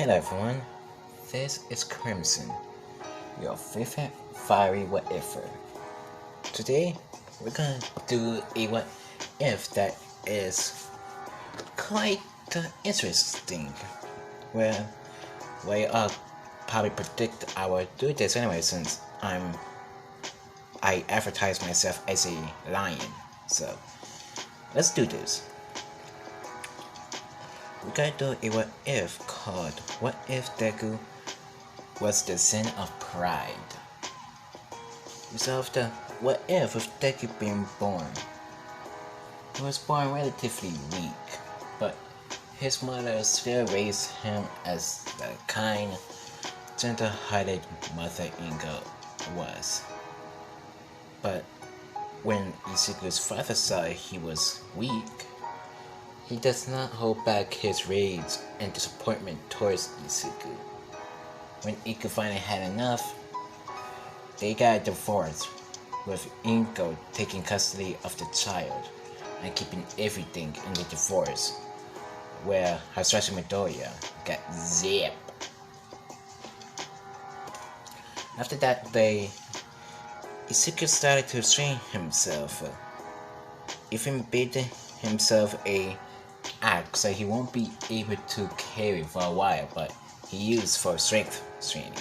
Hello everyone, this is Crimson, your favorite fiery what ifer. Today we're gonna do a what if that is quite interesting. Well, we probably predict I will do this anyway since I advertise myself as a lion. So let's do this. We gotta do a what if called What If Deku Was the Sin of Pride. Resolve the what if of Deku being born. He was born relatively weak, but his mother still raised him as the kind, gentle-hearted mother Ingo was. But when Izuku's father saw he was weak, he does not hold back his rage and disappointment towards Izuku. When Iku finally had enough, they got divorced, with Ingo taking custody of the child and keeping everything in the divorce, where Hasashi Midoriya got zip. After that day, Izuku started to train himself, even bidding himself a axe that he won't be able to carry for a while, but he used for strength training.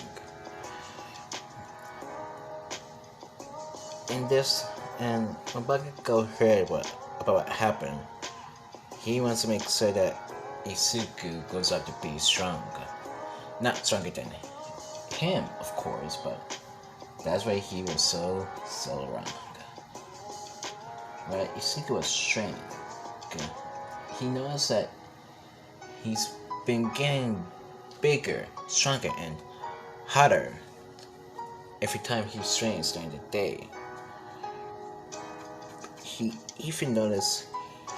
In this, and when Bakugo heard about what happened, he wants to make sure that Izuku grows up to be stronger. Not stronger than him, of course, but that's why he was so wrong. But Izuku was training. He knows that he's been getting bigger, stronger, and hotter every time he trains during the day. He even noticed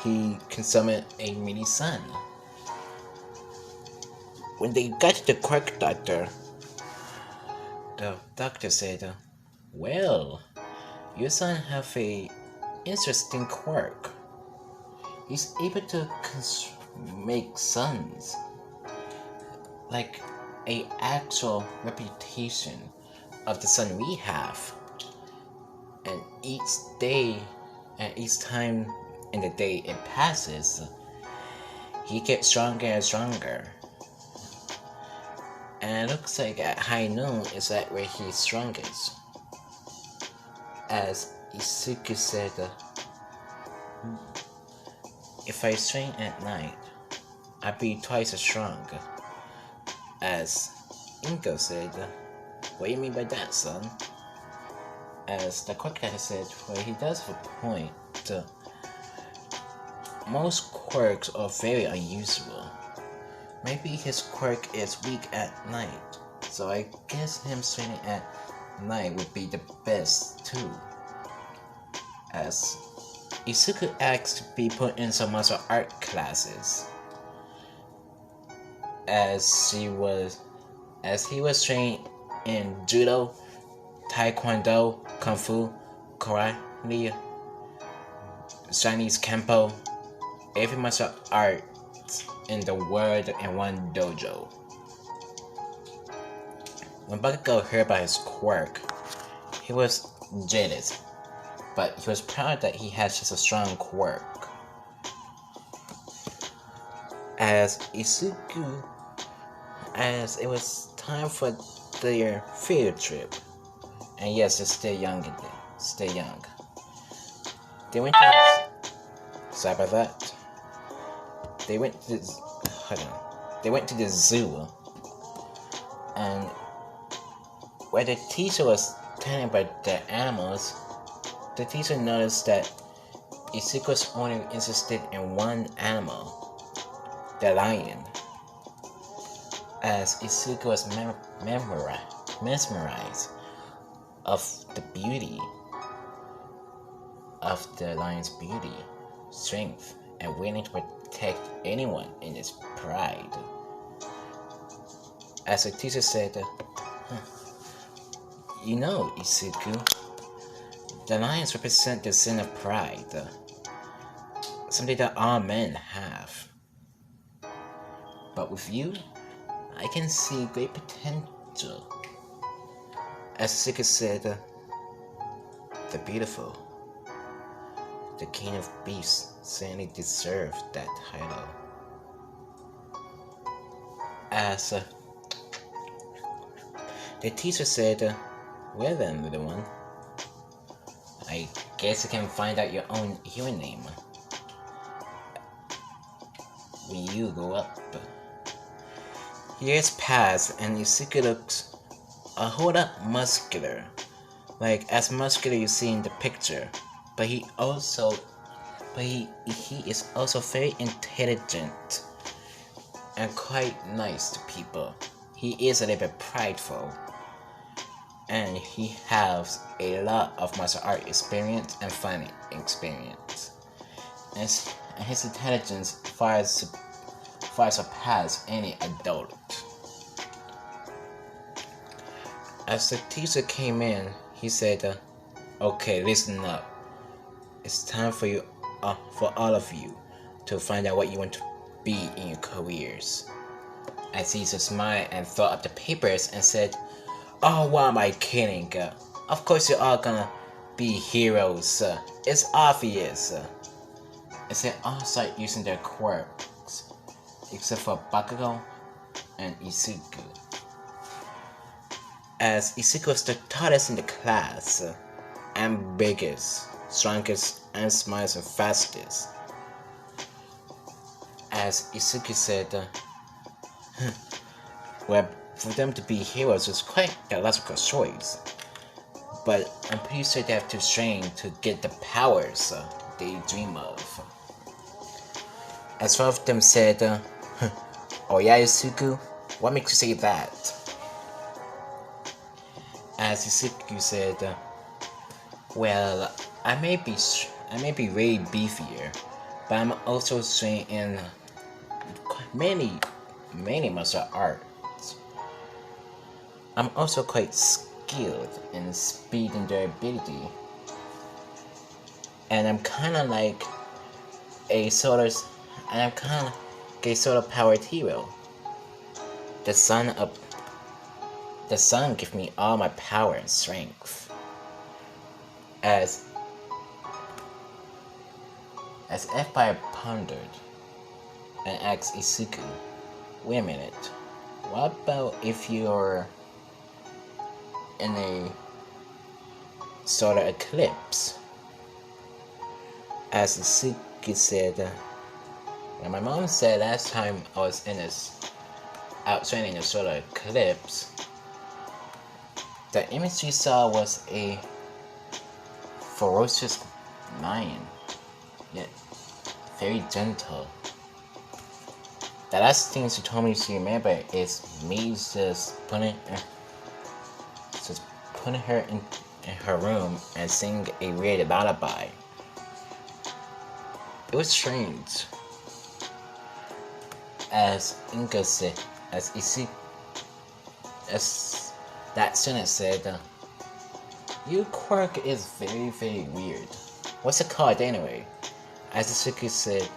he can summon a mini sun. When they got to the quirk doctor, the doctor said, "Well, your son have a interesting quirk. He's able to make suns, like a actual reputation of the sun we have. And each day, and each time in the day it passes, he gets stronger and stronger. And it looks like at high noon is at where he's strongest." As Izuku said, "If I train at night, I'd be twice as strong." As Ingo said, "What do you mean by that, son?" As the quirk guy said, "Well, he does have a point. Most quirks are very unusual. Maybe his quirk is weak at night, so I guess him training at night would be the best too." As Izuku asked to be put in some martial art classes, as he was trained in judo, taekwondo, kung fu, karate, Chinese kempo, every martial art in the world in one dojo. When Bakugo heard about his quirk, he was jealous, but he was proud that he had such a strong quirk. As it was time for their field trip, and yes, they're still young. They went to sorry about that. They went to the zoo, and where the teacher was telling about the animals, the teacher noticed that Izuku was only interested in one animal, the lion. As Izuku was mesmerized of the beauty of the lion's beauty, strength, and willing to protect anyone in its pride. As the teacher said, "You know, Izuku, the lions represent the sin of pride, something that all men have. But with you, I can see great potential. As Isuki said, the beautiful, the king of beasts, certainly deserved that title. As the teacher said, well then, little one, I guess you can find out your own human name when you grow up. Years pass and Isuki looks a whole lot muscular, like as muscular you see in the picture, but he is also very intelligent and quite nice to people. He is a little bit prideful, and he has a lot of martial art experience and fighting experience. And his intelligence far surpasses any adult. As the teacher came in, he said, "Okay, listen up. It's time for you, for all of you, to find out what you want to be in your careers." As Caesar smiled and thought up the papers and said, "Oh, what am I kidding? Of course you're all gonna be heroes. It's obvious." As they all start using their quirks, except for Bakugo and Isuku. As Isuku was the tallest in the class, and biggest, strongest, and smartest and fastest. As Isuku said, well, for them to be heroes is quite a logical choice, but I'm pretty sure they have to train to get the powers they dream of. As one of them said, "Oh yeah, Isuku, what makes you say that?" As Isuku said, "Well, I may be way beefier, but I'm also trained in many martial arts. I'm also quite skilled in speed and durability, and I'm kind of like a solar powered hero. The sun gives me all my power and strength." As F-Fire pondered and asked Isuku, "Wait a minute, what about if you're in a solar eclipse?" As Isuki said, "Well, my mom said last time I was out training a solar eclipse, the image she saw was a ferocious lion, yet very gentle. The last thing she told me she remembered is me just putting her in her room and sing a weird lullaby. It was strange." As Inga said, as that student said, "Your quirk is very, very weird. What's it called anyway?" As Isuki said,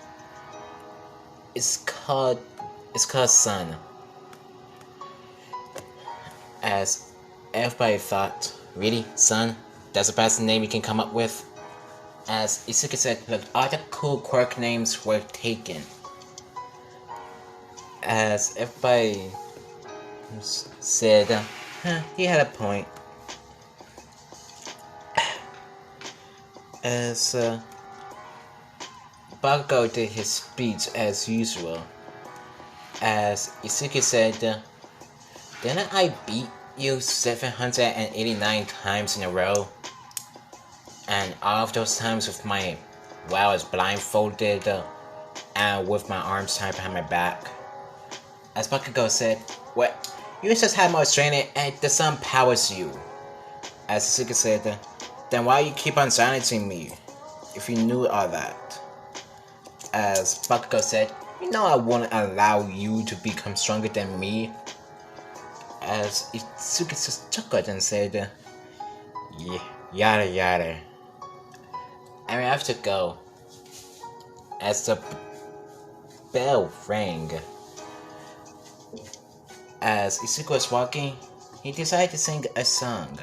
It's called Sun." As everybody thought, "Really, Sun? That's the best name you can come up with?" As Isuki said, "Look, all the cool quirk names were taken." As everybody said, he had a point. As Bakugo did his speech as usual. As Isuki said, "Didn't I beat you 789 times in a row? And all of those times while I was blindfolded and with my arms tied behind my back." As Bakugo said, "What? You just had more training and the sun powers you." As Isuki said, "Then why you keep on silencing me if you knew all that?" As Bakugo said, "You know I won't allow you to become stronger than me." As Isuki just chuckled and said, "Yeah, yada yada." And we have to go. As the bell rang, As Isuka was walking, he decided to sing a song.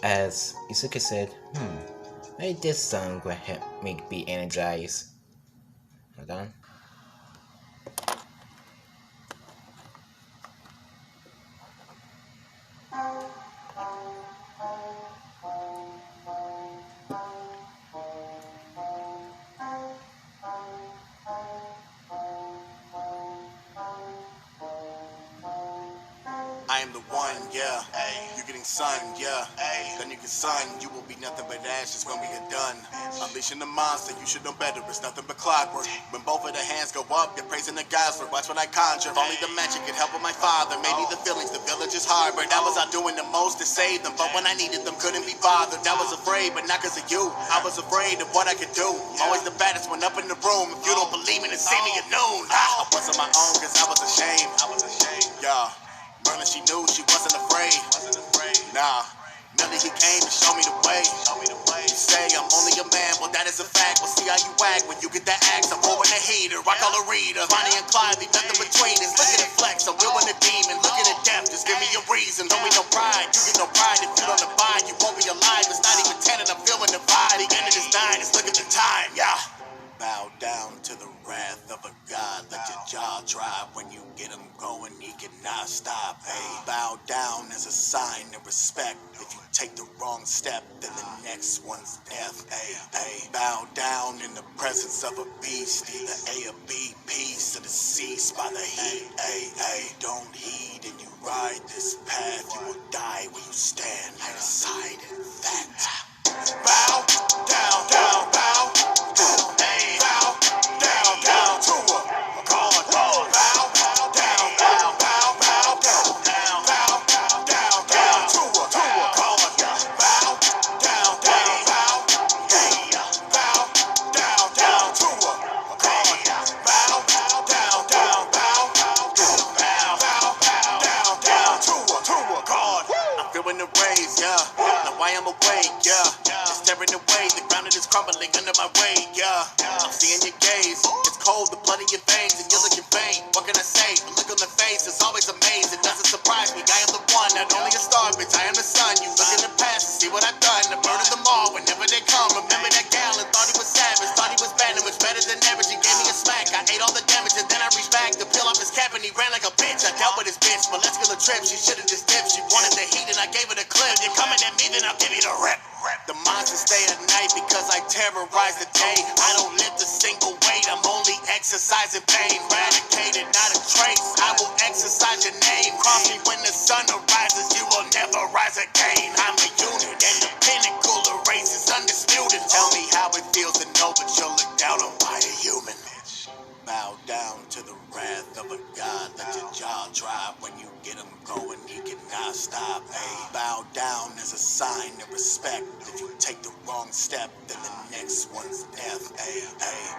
As Isuka said, maybe this song will help me be energized. Hold on. I am the one, yeah. Ay. You're getting sun, yeah. Ay. Then you get sun, you will be nothing but ashes when we are done. Unleashing the monster, you should know better. It's nothing but clockwork. When both of the hands go up, you're praising the gods for watch what I conjure. If only the magic could help with my father. Maybe the feelings the village is harbored. That was I doing the most to save them, but when I needed them, couldn't be bothered. I was afraid, but not because of you. I was afraid of what I could do. Always the baddest one up in the room. If you don't believe me, then see me at noon. I was on my own because I was ashamed. Yeah. Merlin, she knew she wasn't afraid. Nah, Melly, he came to show me the way. You say I'm only a man, well that is a fact. We'll see how you act when you get that axe. I'm pouring the heater, I call her Rita. Bonnie and Clyde, leave nothing between us. Look at it flex, I'm willing a demon. Look at it death, just give me a reason. Don't be no pride, you get no pride if you don't abide. You won't be alive, it's not even 10 and I'm feeling the vibe. The end of this night, just look at the time, yeah. Bow down to the wrath of a god. Let your jaw drop when you get him going. He cannot stop. Hey, bow down as a sign of respect. If you take the wrong step, then the next one's death. Hey, bow down in the presence of a beastie. The A or B piece of the cease by the heat. Hey, don't heed and you ride this path. You will die where you stand. I decided that. Bow down, down, bow down. Hey, bow down, down to a god. Bow down, bow, bow, bow down, bow down to a god. Bow down, bow, hey, bow down to a god. Bow down, bow to a god. I'm feeling the rays, yeah. Now I am awake, yeah. It's tearing away, the ground is crumbling under my weight, yeah. I'm seeing your gaze, it's cold, the blood in your veins, and you're looking faint. What can I say? The look on the face is always amazing. Doesn't surprise me, I am the one, not only a star, bitch, I am the sun. You look in the past and see what I've done. I murdered them all whenever they come. Remember that gal and thought he was savage, thought he was bad and was better than average. He gave me a smack, I ate all the damage, and then I reached back to peel off his cap, and he ran like a bitch. I dealt with his bitch, but let's get a trip. She should've just dipped. She wanted the heat, and I gave her the clip. You're coming at me, then I'll give you the rip. The monsters stay at night because I terrorize the day. I don't lift a single weight, I'm only exercising pain. Eradicated, not a trace, I will exercise your name. Cross me when the sun arises, you will never rise again. I'm a unit and the pinnacle of race is undisputed. Tell me how it feels to know that you'll look down on by a human. Bow down to the wrath of a god. Let your jaw drop when you get him going. He cannot stop. Hey, bow down as a sign of respect. If you take the wrong step, then the next one's death. Hey,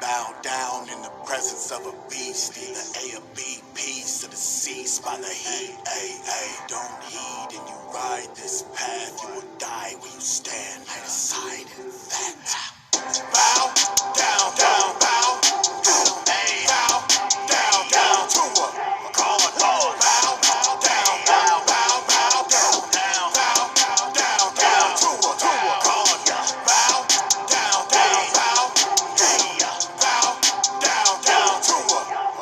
bow down in the presence of a beastie. The A or B piece of the cease by the heat. Hey, don't heed and you ride this path. You will die where you stand. I decided that. Bow down, down, bow down. Hey, bow down to a god. Bow down, bow, bow down to a god. Bow down, bow, hey, bow down to a god.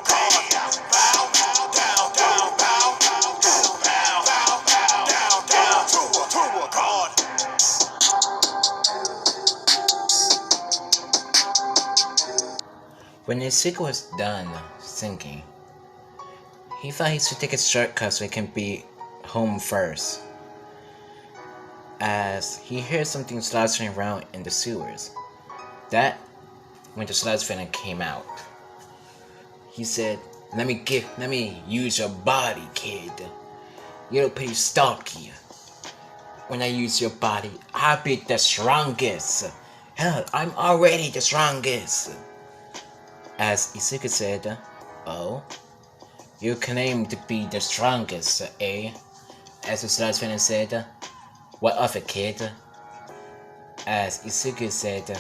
Bow down, bow down to a god. When Isuka was done singing, he thought he should take a shortcut so he can be home first. As he heard something sloshing around in the sewers. That when the sludge venom came out. He said, let me use your body, kid. You're pretty stocky. When I use your body, I'll be the strongest. Hell, I'm already the strongest. As Isuka said, oh, you claim to be the strongest, eh? As the sludge venom said, what of it, kid? As Isuka said,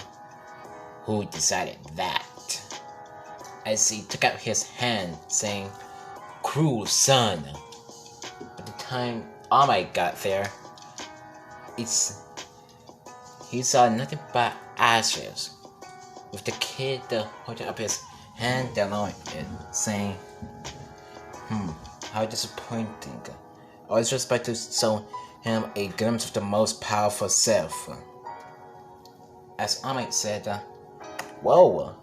who decided that? As he took out his hand, saying, cruel son. By the time All Might got there, he saw nothing but ashes, with the kid holding up his hand down on it, saying, how disappointing. I was just about to show him a glimpse of the most powerful self. As All Might said, whoa,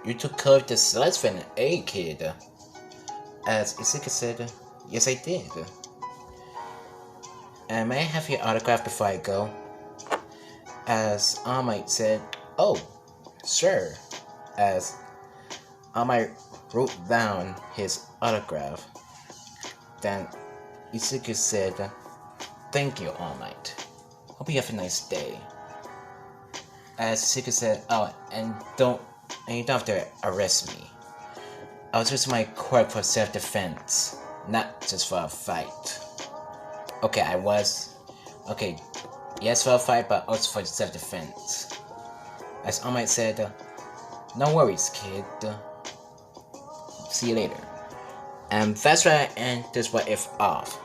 you took care of the Celestial kid. As Izuku said, yes I did. And may I have your autograph before I go? As All Might said, oh, sure. As All Might wrote down his autograph, then Izuku said, thank you, All Might. Hope you have a nice day. As Izuku said, oh, and you don't have to arrest me. I was using my quirk for self-defense, not just for a fight. Okay, yes for a fight, but also for self-defense. As All Might said, no worries, kid. See you later. And that's where I end this What If off.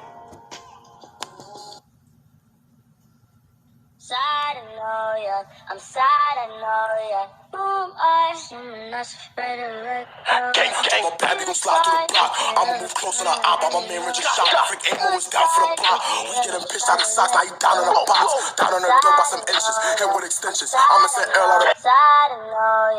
Sad, I know ya. I'm sad, I know ya. I'm not afraid to let go. Gang, my bad, we gon' slide through the block. I'ma move closer to op, I'm a man, just shot. Freak Amo is down for the block. We get him pitched out of size, now you down in the box. Down on the dirt by some inches, hit with extensions. I'ma set Earl out of. Sad, I know ya.